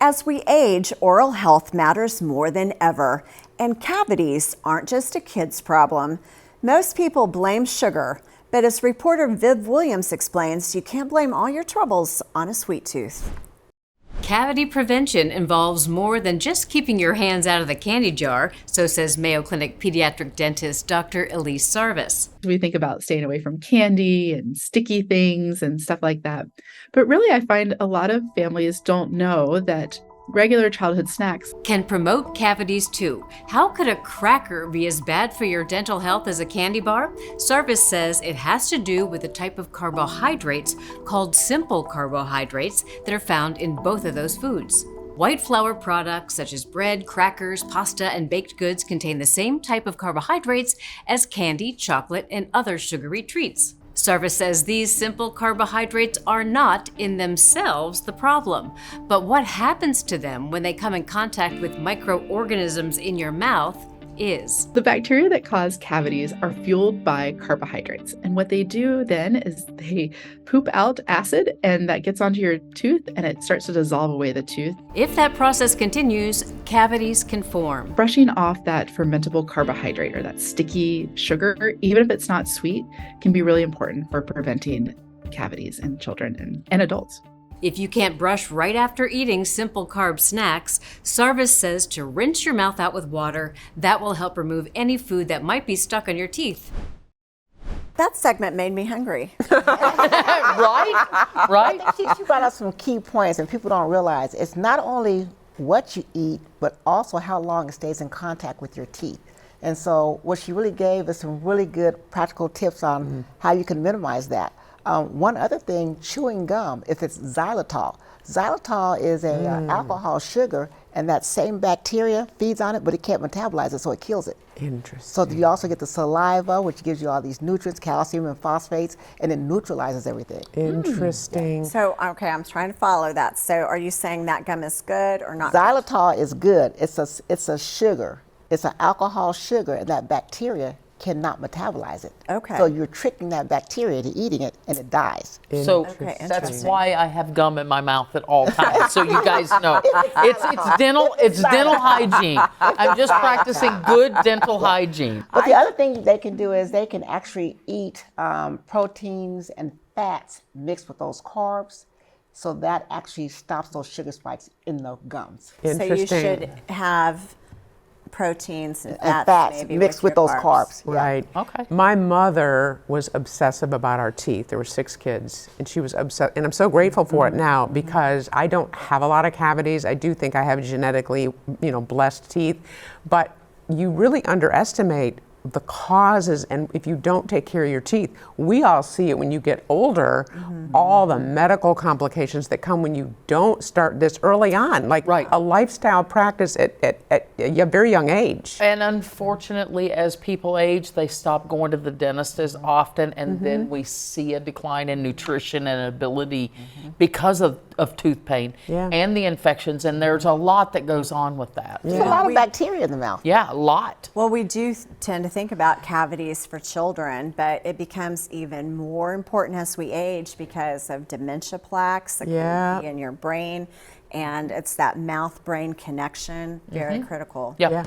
As we age, oral health matters more than ever, and cavities aren't just a kid's problem. Most people blame sugar, but as reporter Viv Williams explains, you can't blame all your troubles on a sweet tooth. Cavity prevention involves more than just keeping your hands out of the candy jar, so says Mayo Clinic pediatric dentist Dr. Elise Sarvis. We think about staying away from candy and sticky things and stuff like that. But really, I find a lot of families don't know that regular childhood snacks Can promote cavities too. How could a cracker be as bad for your dental health as a candy bar? Sarvis says it has to do with the type of carbohydrates called simple carbohydrates that are found in both of those foods. White flour products such as bread, crackers, pasta, and baked goods contain the same type of carbohydrates as candy, chocolate, and other sugary treats. Sarvis says these simple carbohydrates are not in themselves the problem, but what happens to them when they come in contact with microorganisms in your mouth is. The bacteria that cause cavities are fueled by carbohydrates. And what they do then is they poop out acid, and that gets onto your tooth and it starts to dissolve away the tooth. If that process continues, cavities can form. Brushing off that fermentable carbohydrate or that sticky sugar, even if it's not sweet, can be really important for preventing cavities in children and adults. If you can't brush right after eating simple carb snacks, Sarvis says to rinse your mouth out with water. That will help remove any food that might be stuck on your teeth. That segment made me hungry. Right? I think she brought up some key points, and people don't realize it's not only what you eat, but also how long it stays in contact with your teeth. And so what she really gave is some really good practical tips on how you can minimize that. One other thing, chewing gum, if it's xylitol. Xylitol is a alcohol sugar, and that same bacteria feeds on it, but it can't metabolize it, so it kills it. Interesting. So you also get the saliva, which gives you all these nutrients, calcium and phosphates, and it neutralizes everything. Interesting. So, okay, I'm trying to follow that. So are you saying that gum is good or not? Xylitol is good. It's a sugar. It's an alcohol sugar, and that bacteria cannot metabolize it. Okay. So you're tricking that bacteria into eating it, and it dies. So Okay, that's interesting. why I have gum in my mouth at all times. So you guys know, it's dental hygiene. I'm just practicing good dental hygiene. But the other thing they can do is they can actually eat proteins and fats mixed with those carbs. So that actually stops those sugar spikes in the gums. So you should have proteins and And fats, fats maybe mixed with your those carbs. Yeah. Right. Okay. My mother was obsessive about our teeth. There were 6 kids, and she was obsessed. And I'm so grateful for it now because I don't have a lot of cavities. I do think I have genetically, blessed teeth, but you really underestimate the causes, and if you don't take care of your teeth, we all see it when you get older, all the medical complications that come when you don't start this early on, like a lifestyle practice at a very young age. And unfortunately, as people age, they stop going to the dentist as often, and then we see a decline in nutrition and ability because of tooth pain and the infections, and there's a lot that goes on with that. There's a lot of bacteria in the mouth. Yeah, a lot. Well, we do tend to think about cavities for children, but it becomes even more important as we age because of dementia plaques that can be in your brain, and it's that mouth-brain connection, very critical. Yep. Yeah.